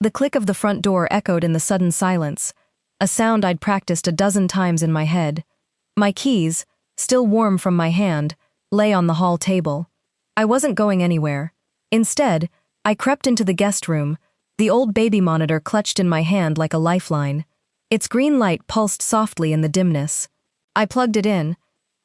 The click of the front door echoed in the sudden silence, a sound I'd practiced a dozen times in my head. My keys, still warm from my hand, lay on the hall table. I wasn't going anywhere. Instead, I crept into the guest room, the old baby monitor clutched in my hand like a lifeline. Its green light pulsed softly in the dimness. I plugged it in,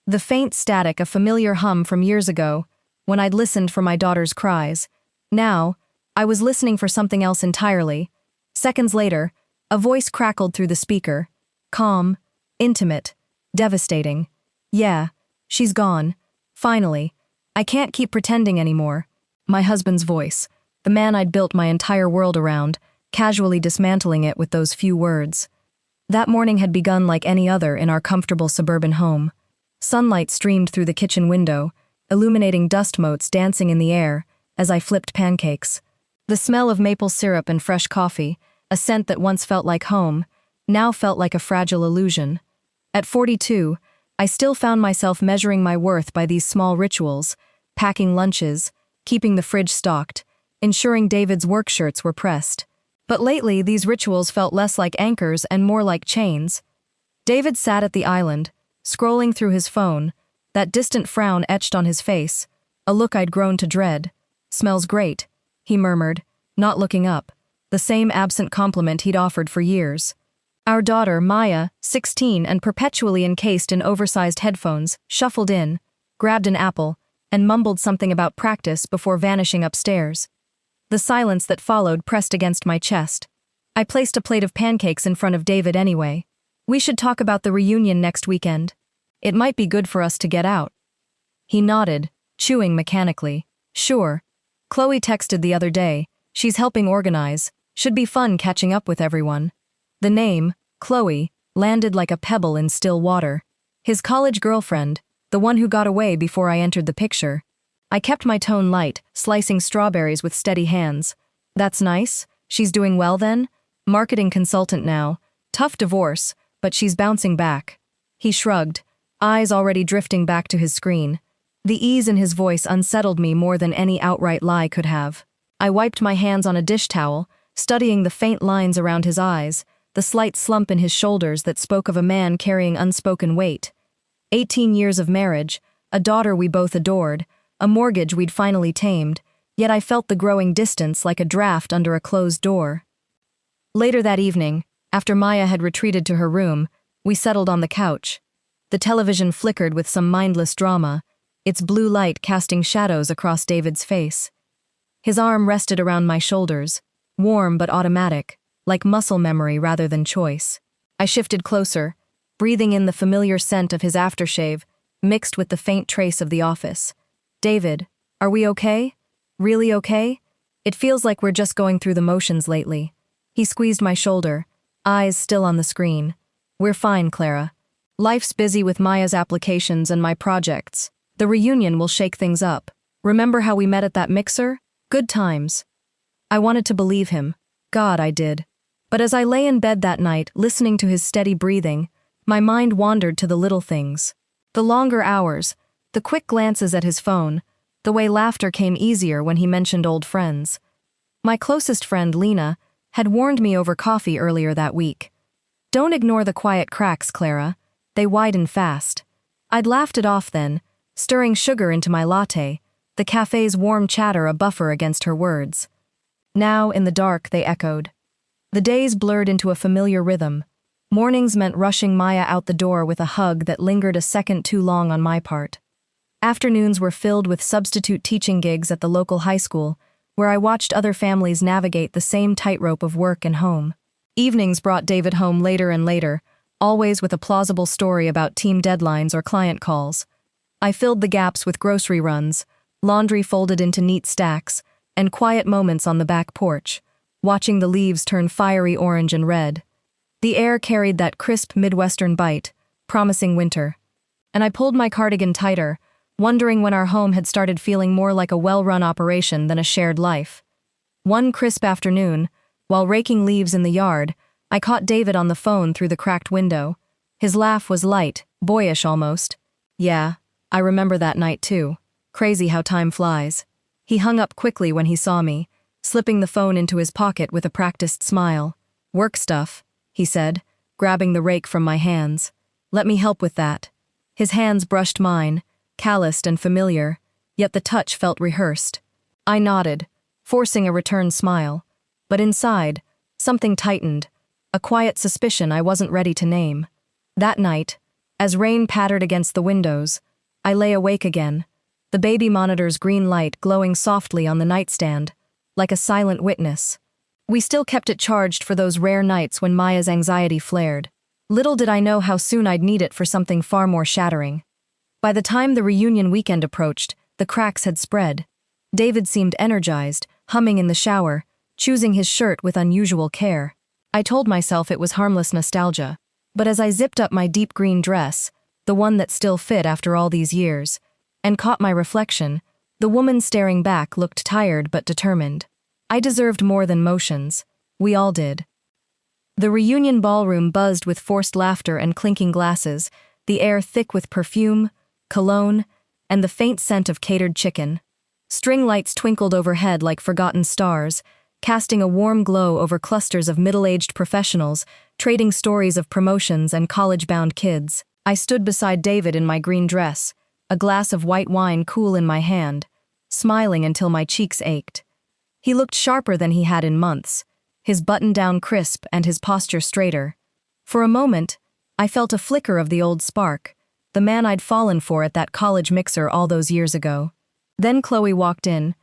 the faint static a familiar hum from years ago, when I'd listened for my daughter's cries. Now, I was listening for something else entirely. Seconds later, a voice crackled through the speaker. Calm, intimate, devastating. Yeah, she's gone. Finally. I can't keep pretending anymore. My husband's voice, the man I'd built my entire world around, casually dismantling it with those few words. That morning had begun like any other in our comfortable suburban home. Sunlight streamed through the kitchen window, illuminating dust motes dancing in the air as I flipped pancakes. The smell of maple syrup and fresh coffee, a scent that once felt like home, now felt like a fragile illusion. At 42, I still found myself measuring my worth by these small rituals, packing lunches, keeping the fridge stocked, ensuring David's work shirts were pressed. But lately, these rituals felt less like anchors and more like chains. David sat at the island, scrolling through his phone, that distant frown etched on his face, a look I'd grown to dread. Smells great, he murmured, not looking up, the same absent compliment he'd offered for years. Our daughter, Maya, 16 and perpetually encased in oversized headphones, shuffled in, grabbed an apple, and mumbled something about practice before vanishing upstairs. The silence that followed pressed against my chest. I placed a plate of pancakes in front of David anyway. We should talk about the reunion next weekend. It might be good for us to get out. He nodded, chewing mechanically. Sure. Chloe texted the other day. She's helping organize. Should be fun catching up with everyone. The name, Chloe, landed like a pebble in still water. His college girlfriend, the one who got away before I entered the picture. I kept my tone light, slicing strawberries with steady hands. That's nice. She's doing well then? Marketing consultant now. Tough divorce, but she's bouncing back. He shrugged, eyes already drifting back to his screen. The ease in his voice unsettled me more than any outright lie could have. I wiped my hands on a dish towel, studying the faint lines around his eyes, the slight slump in his shoulders that spoke of a man carrying unspoken weight. 18 years of marriage, a daughter we both adored, a mortgage we'd finally tamed, yet I felt the growing distance like a draft under a closed door. Later that evening, after Maya had retreated to her room, we settled on the couch. The television flickered with some mindless drama, its blue light casting shadows across David's face. His arm rested around my shoulders, warm but automatic, like muscle memory rather than choice. I shifted closer, breathing in the familiar scent of his aftershave, mixed with the faint trace of the office. David, are we okay? Really okay? It feels like we're just going through the motions lately. He squeezed my shoulder, eyes still on the screen. We're fine, Clara. Life's busy with Maya's applications and my projects. The reunion will shake things up. Remember how we met at that mixer? Good times. I wanted to believe him. God, I did. But as I lay in bed that night, listening to his steady breathing, my mind wandered to the little things. The longer hours, the quick glances at his phone, the way laughter came easier when he mentioned old friends. My closest friend, Lena, had warned me over coffee earlier that week. Don't ignore the quiet cracks, Clara. They widen fast. I'd laughed it off then, stirring sugar into my latte, the cafe's warm chatter a buffer against her words. Now, in the dark, they echoed. The days blurred into a familiar rhythm. Mornings meant rushing Maya out the door with a hug that lingered a second too long on my part. Afternoons were filled with substitute teaching gigs at the local high school, where I watched other families navigate the same tightrope of work and home. Evenings brought David home later and later, always with a plausible story about team deadlines or client calls. I filled the gaps with grocery runs, laundry folded into neat stacks, and quiet moments on the back porch, watching the leaves turn fiery orange and red. The air carried that crisp Midwestern bite, promising winter. And I pulled my cardigan tighter, wondering when our home had started feeling more like a well-run operation than a shared life. One crisp afternoon, while raking leaves in the yard, I caught David on the phone through the cracked window. His laugh was light, boyish almost. Yeah, I remember that night too. Crazy how time flies. He hung up quickly when he saw me, slipping the phone into his pocket with a practiced smile. "Work stuff," he said, grabbing the rake from my hands. "Let me help with that." His hands brushed mine, calloused and familiar, yet the touch felt rehearsed. I nodded, forcing a return smile. But inside, something tightened, a quiet suspicion I wasn't ready to name. That night, as rain pattered against the windows, I lay awake again, the baby monitor's green light glowing softly on the nightstand, like a silent witness. We still kept it charged for those rare nights when Maya's anxiety flared. Little did I know how soon I'd need it for something far more shattering. By the time the reunion weekend approached, the cracks had spread. David seemed energized, humming in the shower, choosing his shirt with unusual care. I told myself it was harmless nostalgia. But as I zipped up my deep green dress, the one that still fit after all these years, and caught my reflection, the woman staring back looked tired but determined. I deserved more than motions. We all did. The reunion ballroom buzzed with forced laughter and clinking glasses, the air thick with perfume, cologne, and the faint scent of catered chicken. String lights twinkled overhead like forgotten stars, casting a warm glow over clusters of middle-aged professionals, trading stories of promotions and college-bound kids. I stood beside David in my green dress, a glass of white wine cool in my hand, smiling until my cheeks ached. He looked sharper than he had in months, his button-down crisp and his posture straighter. For a moment, I felt a flicker of the old spark, the man I'd fallen for at that college mixer all those years ago. Then Chloe walked in.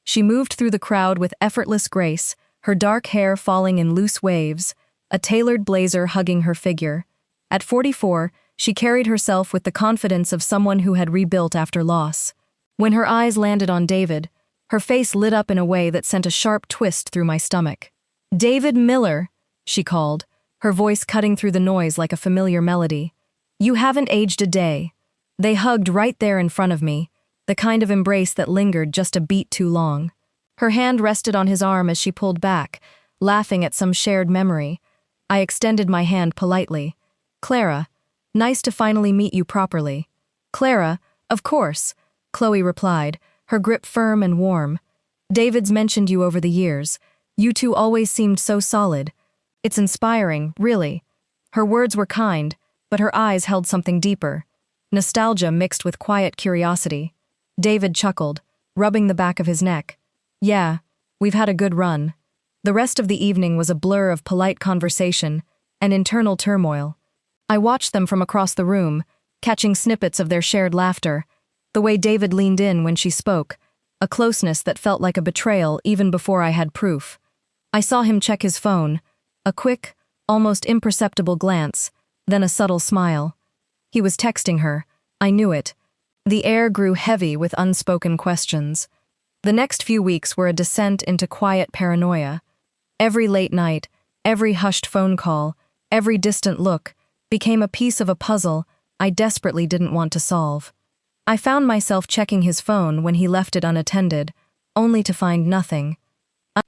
She moved through the crowd with effortless grace, her dark hair falling in loose waves, a tailored blazer hugging her figure. At 44, she carried herself with the confidence of someone who had rebuilt after loss. When her eyes landed on David, her face lit up in a way that sent a sharp twist through my stomach. "David Miller," she called, her voice cutting through the noise like a familiar melody. "You haven't aged a day." They hugged right there in front of me, the kind of embrace that lingered just a beat too long. Her hand rested on his arm as she pulled back, laughing at some shared memory. I extended my hand politely. "Clara, nice to finally meet you properly." "Clara, of course," Chloe replied, her grip firm and warm. "David's mentioned you over the years. You two always seemed so solid. It's inspiring, really." Her words were kind, but her eyes held something deeper. Nostalgia mixed with quiet curiosity. David chuckled, rubbing the back of his neck. "Yeah, we've had a good run." The rest of the evening was a blur of polite conversation and internal turmoil. I watched them from across the room, catching snippets of their shared laughter, the way David leaned in when she spoke, a closeness that felt like a betrayal even before I had proof. I saw him check his phone, a quick, almost imperceptible glance, then a subtle smile. He was texting her. I knew it. The air grew heavy with unspoken questions. The next few weeks were a descent into quiet paranoia. Every late night, every hushed phone call, every distant look became a piece of a puzzle I desperately didn't want to solve. I found myself checking his phone when he left it unattended, only to find nothing.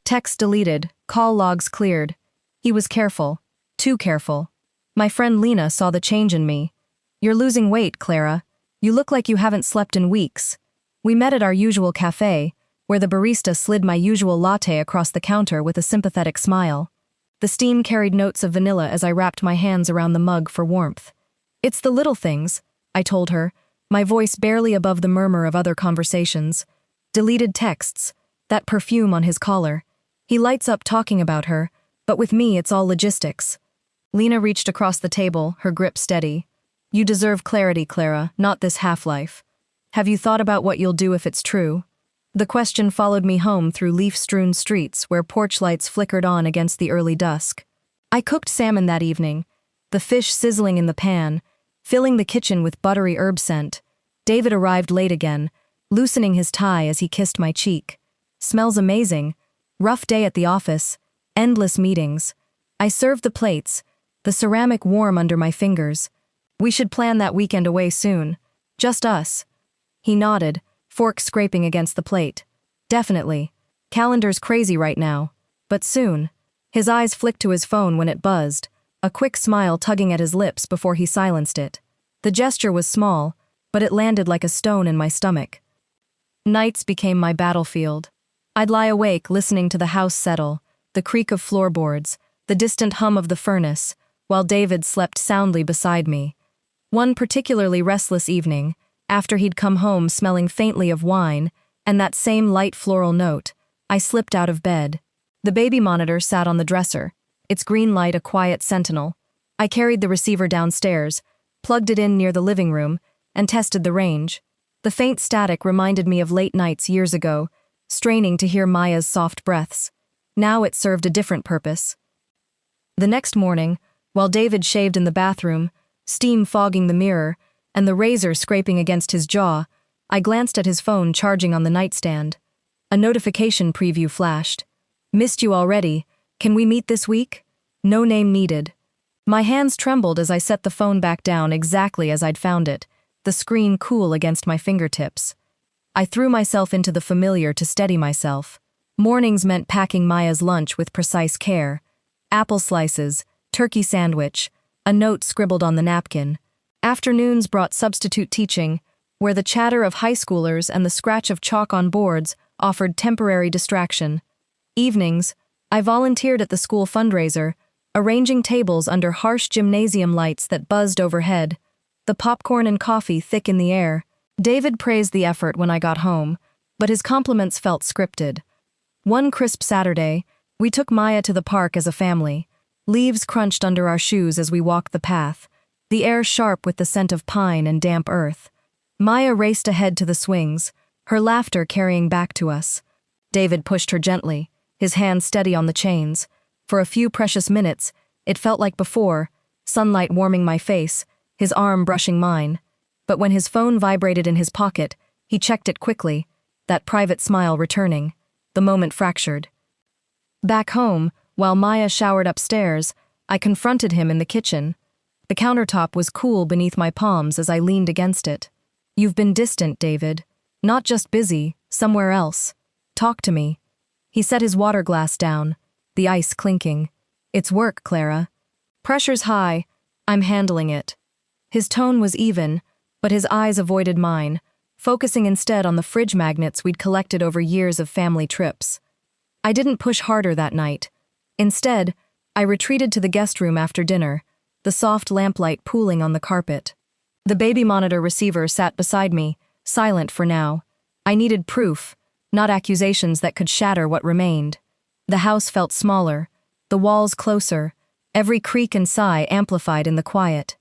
Text deleted, call logs cleared. He was careful, too careful. My friend Lena saw the change in me. "You're losing weight, Clara. You look like you haven't slept in weeks." We met at our usual cafe, where the barista slid my usual latte across the counter with a sympathetic smile. The steam carried notes of vanilla as I wrapped my hands around the mug for warmth. "It's the little things," I told her, my voice barely above the murmur of other conversations. Deleted texts, that perfume on his collar. He lights up talking about her, but with me it's all logistics. Lena reached across the table, her grip steady. "You deserve clarity, Clara, not this half-life. Have you thought about what you'll do if it's true?" The question followed me home through leaf-strewn streets where porch lights flickered on against the early dusk. I cooked salmon that evening, the fish sizzling in the pan, filling the kitchen with buttery herb scent. David arrived late again, loosening his tie as he kissed my cheek. "Smells amazing." Rough day at the office, endless meetings. I served the plates, the ceramic warm under my fingers. "We should plan that weekend away soon. Just us." He nodded, fork scraping against the plate. "Definitely. Calendar's crazy right now. But soon." His eyes flicked to his phone when it buzzed, a quick smile tugging at his lips before he silenced it. The gesture was small, but it landed like a stone in my stomach. Nights became my battlefield. I'd lie awake listening to the house settle, the creak of floorboards, the distant hum of the furnace, while David slept soundly beside me. One particularly restless evening, after he'd come home smelling faintly of wine and that same light floral note, I slipped out of bed. The baby monitor sat on the dresser, its green light a quiet sentinel. I carried the receiver downstairs, plugged it in near the living room, and tested the range. The faint static reminded me of late nights years ago, straining to hear Maya's soft breaths. Now it served a different purpose. The next morning, while David shaved in the bathroom, steam fogging the mirror, and the razor scraping against his jaw, I glanced at his phone charging on the nightstand. A notification preview flashed. "Missed you already. Can we meet this week? No name needed." My hands trembled as I set the phone back down exactly as I'd found it, the screen cool against my fingertips. I threw myself into the familiar to steady myself. Mornings meant packing Maya's lunch with precise care. Apple slices, turkey sandwich, a note scribbled on the napkin. Afternoons brought substitute teaching, where the chatter of high schoolers and the scratch of chalk on boards offered temporary distraction. Evenings, I volunteered at the school fundraiser, arranging tables under harsh gymnasium lights that buzzed overhead, the popcorn and coffee thick in the air. David praised the effort when I got home, but his compliments felt scripted. One crisp Saturday, we took Maya to the park as a family. Leaves crunched under our shoes as we walked the path, the air sharp with the scent of pine and damp earth. Maya raced ahead to the swings, her laughter carrying back to us. David pushed her gently, his hand steady on the chains. For a few precious minutes, it felt like before, sunlight warming my face, his arm brushing mine. But when his phone vibrated in his pocket, he checked it quickly, that private smile returning. The moment fractured. Back home, while Maya showered upstairs, I confronted him in the kitchen. The countertop was cool beneath my palms as I leaned against it. "You've been distant, David. Not just busy, somewhere else. Talk to me." He set his water glass down, the ice clinking. "It's work, Clara. Pressure's high. I'm handling it." His tone was even, but his eyes avoided mine, focusing instead on the fridge magnets we'd collected over years of family trips. I didn't push harder that night. Instead, I retreated to the guest room after dinner, the soft lamplight pooling on the carpet. The baby monitor receiver sat beside me, silent for now. I needed proof, not accusations that could shatter what remained. The house felt smaller, the walls closer, every creak and sigh amplified in the quiet.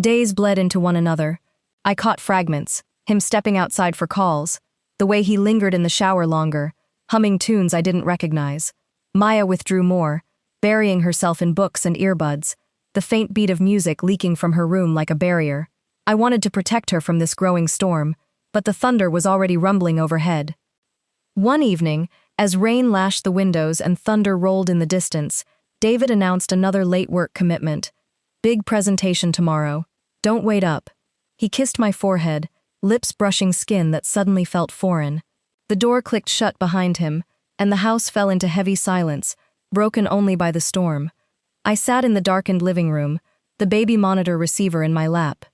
Days bled into one another. I caught fragments, him stepping outside for calls, the way he lingered in the shower longer, humming tunes I didn't recognize. Maya withdrew more, burying herself in books and earbuds, the faint beat of music leaking from her room like a barrier. I wanted to protect her from this growing storm, but the thunder was already rumbling overhead. One evening, as rain lashed the windows and thunder rolled in the distance, David announced another late work commitment. "Big presentation tomorrow. Don't wait up." He kissed my forehead, lips brushing skin that suddenly felt foreign. The door clicked shut behind him, and the house fell into heavy silence, broken only by the storm. I sat in the darkened living room, the baby monitor receiver in my lap.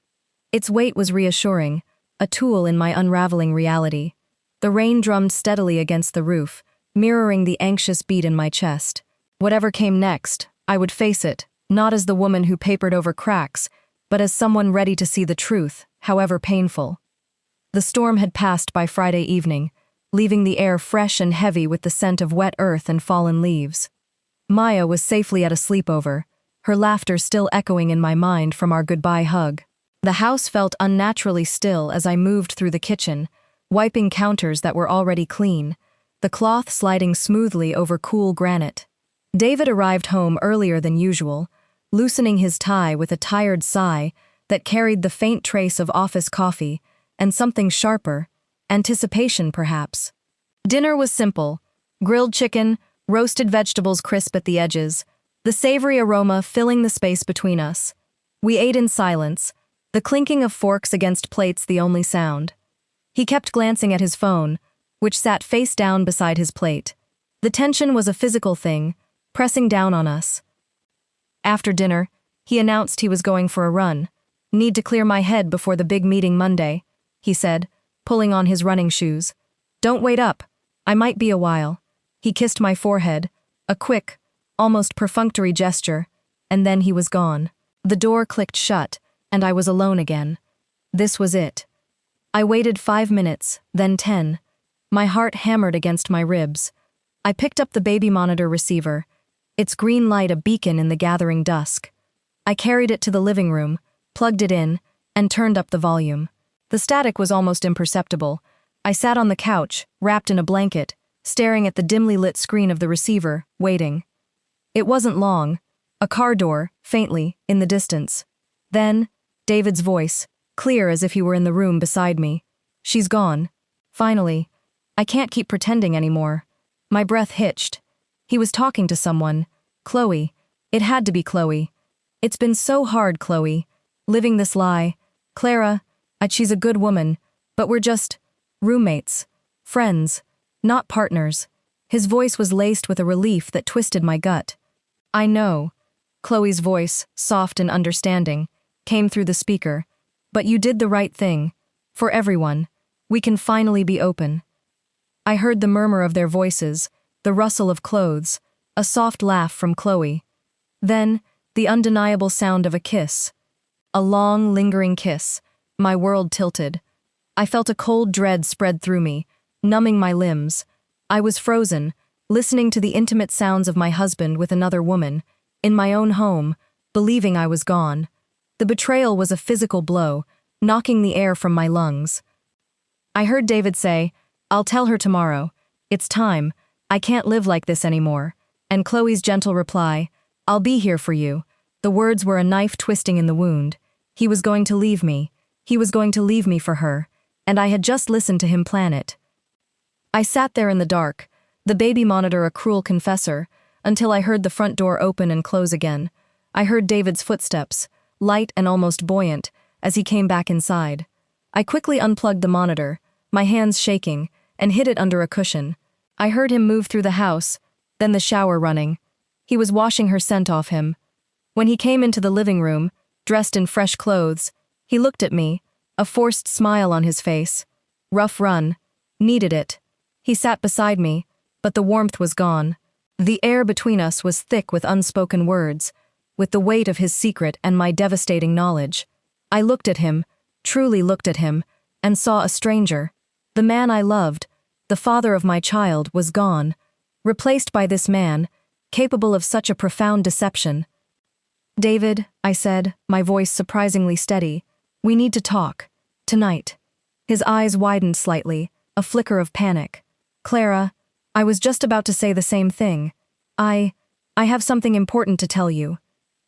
Its weight was reassuring, a tool in my unraveling reality. The rain drummed steadily against the roof, mirroring the anxious beat in my chest. Whatever came next, I would face it, not as the woman who papered over cracks, but as someone ready to see the truth, however painful. The storm had passed by Friday evening, leaving the air fresh and heavy with the scent of wet earth and fallen leaves. Maya was safely at a sleepover, her laughter still echoing in my mind from our goodbye hug. The house felt unnaturally still as I moved through the kitchen, wiping counters that were already clean, the cloth sliding smoothly over cool granite. David arrived home earlier than usual, loosening his tie with a tired sigh that carried the faint trace of office coffee and something sharper, anticipation perhaps. Dinner was simple: grilled chicken, roasted vegetables crisp at the edges, the savory aroma filling the space between us. We ate in silence, the clinking of forks against plates the only sound. He kept glancing at his phone, which sat face down beside his plate. The tension was a physical thing, pressing down on us. After dinner, he announced he was going for a run. "Need to clear my head before the big meeting Monday," he said, pulling on his running shoes. "Don't wait up. I might be a while. He kissed my forehead, a quick, almost perfunctory gesture, and then he was gone. The door clicked shut, and I was alone again. This was it. I waited 5 minutes, then 10. My heart hammered against my ribs. I picked up the baby monitor receiver, its green light a beacon in the gathering dusk. I carried it to the living room, plugged it in, and turned up the volume. The static was almost imperceptible. I sat on the couch, wrapped in a blanket, staring at the dimly lit screen of the receiver, waiting. It wasn't long. A car door, faintly, in the distance. Then, David's voice, clear as if he were in the room beside me. She's gone. Finally. I can't keep pretending anymore. My breath hitched. He was talking to someone. Chloe. It had to be Chloe. It's been so hard, Chloe. Living this lie. Clara, she's a good woman, but we're just roommates. Friends. Not partners. His voice was laced with a relief that twisted my gut. I know. Chloe's voice, soft and understanding, came through the speaker. But you did the right thing. For everyone. We can finally be open. I heard the murmur of their voices, the rustle of clothes, a soft laugh from Chloe. Then, the undeniable sound of a kiss. A long, lingering kiss. My world tilted. I felt a cold dread spread through me, numbing my limbs. I was frozen, listening to the intimate sounds of my husband with another woman, in my own home, believing I was gone. The betrayal was a physical blow, knocking the air from my lungs. I heard David say, "I'll tell her tomorrow. It's time. I can't live like this anymore." And Chloe's gentle reply, "I'll be here for you." The words were a knife twisting in the wound. He was going to leave me. He was going to leave me for her. And I had just listened to him plan it. I sat there in the dark, the baby monitor a cruel confessor, until I heard the front door open and close again. I heard David's footsteps, light and almost buoyant, as he came back inside. I quickly unplugged the monitor, my hands shaking, and hid it under a cushion. I heard him move through the house, then the shower running. He was washing her scent off him. When he came into the living room, dressed in fresh clothes, he looked at me, a forced smile on his face. Rough run. Needed it. He sat beside me, but the warmth was gone. The air between us was thick with unspoken words, with the weight of his secret and my devastating knowledge. I looked at him, truly looked at him, and saw a stranger. The man I loved, the father of my child, was gone, replaced by this man, capable of such a profound deception. "David," I said, my voice surprisingly steady, "we need to talk. Tonight." His eyes widened slightly, a flicker of panic. "Clara, I was just about to say the same thing. I have something important to tell you."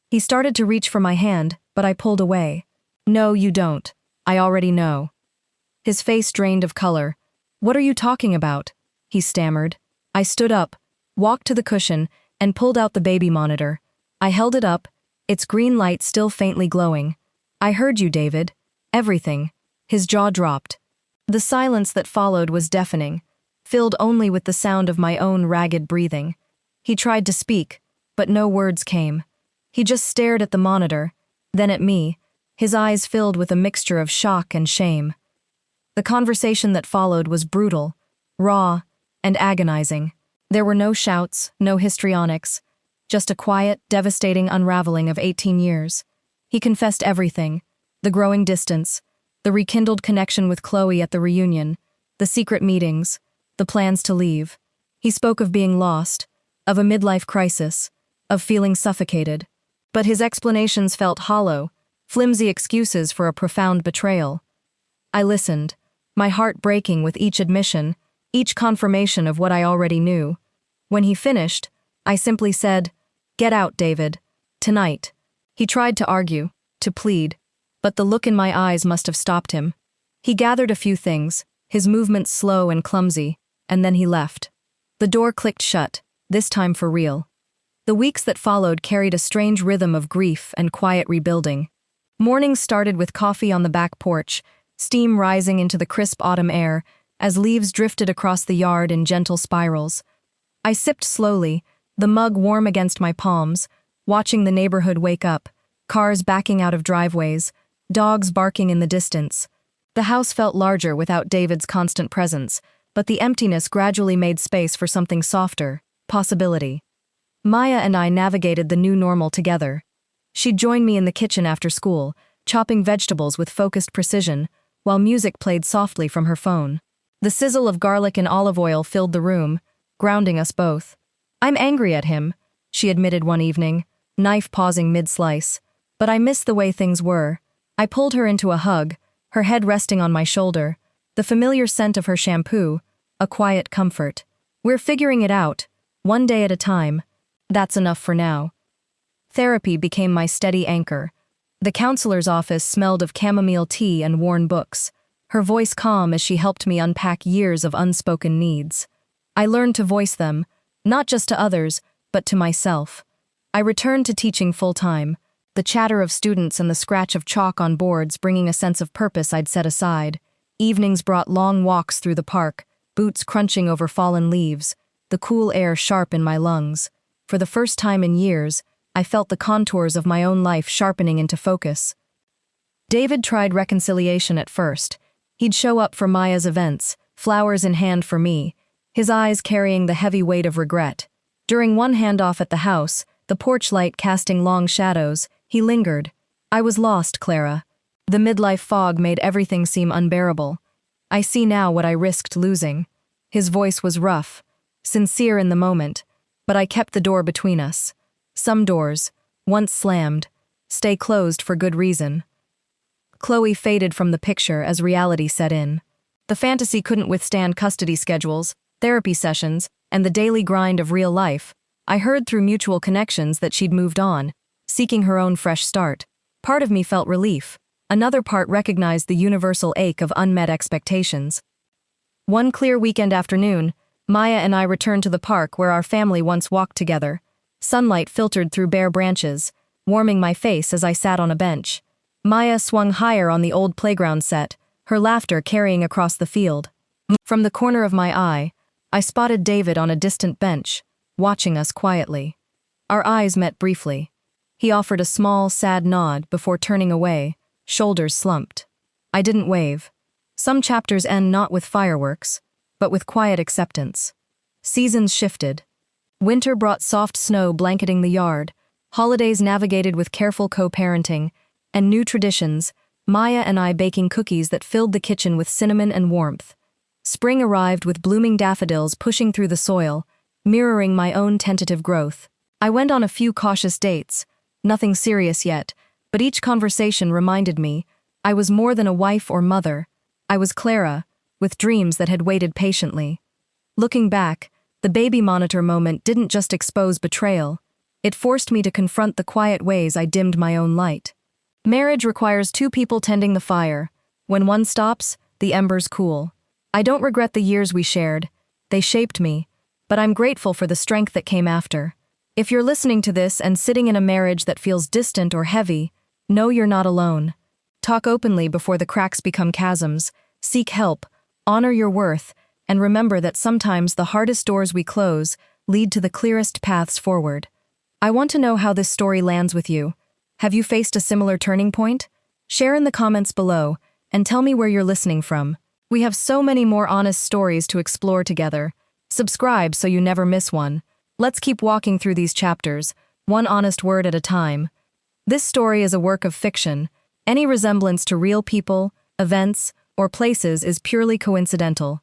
He started to reach for my hand, but I pulled away. "No, you don't. I already know." His face drained of color. "What are you talking about?" he stammered. I stood up, walked to the cushion, and pulled out the baby monitor. I held it up, its green light still faintly glowing. "I heard you, David. Everything." His jaw dropped. The silence that followed was deafening, filled only with the sound of my own ragged breathing. He tried to speak, but no words came. He just stared at the monitor, then at me, his eyes filled with a mixture of shock and shame. The conversation that followed was brutal, raw, and agonizing. There were no shouts, no histrionics, just a quiet, devastating unraveling of 18 years. He confessed everything: the growing distance, the rekindled connection with Chloe at the reunion, the secret meetings, the plans to leave. He spoke of being lost, of a midlife crisis, of feeling suffocated. But his explanations felt hollow, flimsy excuses for a profound betrayal. I listened, my heart breaking with each admission, each confirmation of what I already knew. When he finished, I simply said, "Get out, David. Tonight." He tried to argue, to plead, but the look in my eyes must have stopped him. He gathered a few things, his movements slow and clumsy, and then he left. The door clicked shut, this time for real. The weeks that followed carried a strange rhythm of grief and quiet rebuilding. Mornings started with coffee on the back porch, steam rising into the crisp autumn air as leaves drifted across the yard in gentle spirals. I sipped slowly, the mug warm against my palms, watching the neighborhood wake up, cars backing out of driveways, dogs barking in the distance. The house felt larger without David's constant presence, but the emptiness gradually made space for something softer, possibility. Maya and I navigated the new normal together. She'd join me in the kitchen after school, chopping vegetables with focused precision, while music played softly from her phone. The sizzle of garlic and olive oil filled the room, grounding us both. "I'm angry at him," she admitted one evening, knife pausing mid-slice. "But I miss the way things were." I pulled her into a hug, her head resting on my shoulder, the familiar scent of her shampoo, a quiet comfort. "We're figuring it out, one day at a time. That's enough for now." Therapy became my steady anchor. The counselor's office smelled of chamomile tea and worn books, her voice calm as she helped me unpack years of unspoken needs. I learned to voice them, not just to others, but to myself. I returned to teaching full-time, the chatter of students and the scratch of chalk on boards bringing a sense of purpose I'd set aside. Evenings brought long walks through the park, boots crunching over fallen leaves, the cool air sharp in my lungs. For the first time in years, I felt the contours of my own life sharpening into focus. David tried reconciliation at first. He'd show up for Maya's events, flowers in hand for me, his eyes carrying the heavy weight of regret. During one handoff at the house, the porch light casting long shadows, he lingered. "I was lost, Clara." The midlife fog made everything seem unbearable. "I see now what I risked losing." His voice was rough, sincere in the moment, but I kept the door between us. Some doors, once slammed, stay closed for good reason. Chloe faded from the picture as reality set in. The fantasy couldn't withstand custody schedules, therapy sessions, and the daily grind of real life. I heard through mutual connections that she'd moved on, seeking her own fresh start. Part of me felt relief. Another part recognized the universal ache of unmet expectations. One clear weekend afternoon, Maya and I returned to the park where our family once walked together. Sunlight filtered through bare branches, warming my face as I sat on a bench. Maya swung higher on the old playground set, her laughter carrying across the field. From the corner of my eye, I spotted David on a distant bench, watching us quietly. Our eyes met briefly. He offered a small, sad nod before turning away, shoulders slumped. I didn't wave. Some chapters end not with fireworks, but with quiet acceptance. Seasons shifted. Winter brought soft snow blanketing the yard, holidays navigated with careful co-parenting, and new traditions, Maya and I baking cookies that filled the kitchen with cinnamon and warmth. Spring arrived with blooming daffodils pushing through the soil, mirroring my own tentative growth. I went on a few cautious dates, nothing serious yet, but each conversation reminded me I was more than a wife or mother. I was Clara, with dreams that had waited patiently. Looking back, the baby monitor moment didn't just expose betrayal, it forced me to confront the quiet ways I dimmed my own light. Marriage requires two people tending the fire. When one stops, the embers cool. I don't regret the years we shared. They shaped me, but I'm grateful for the strength that came after. If you're listening to this and sitting in a marriage that feels distant or heavy, know you're not alone. Talk openly before the cracks become chasms. Seek help, honor your worth, and remember that sometimes the hardest doors we close lead to the clearest paths forward. I want to know how this story lands with you. Have you faced a similar turning point? Share in the comments below, and tell me where you're listening from. We have so many more honest stories to explore together. Subscribe so you never miss one. Let's keep walking through these chapters, one honest word at a time. This story is a work of fiction. Any resemblance to real people, events, or places is purely coincidental.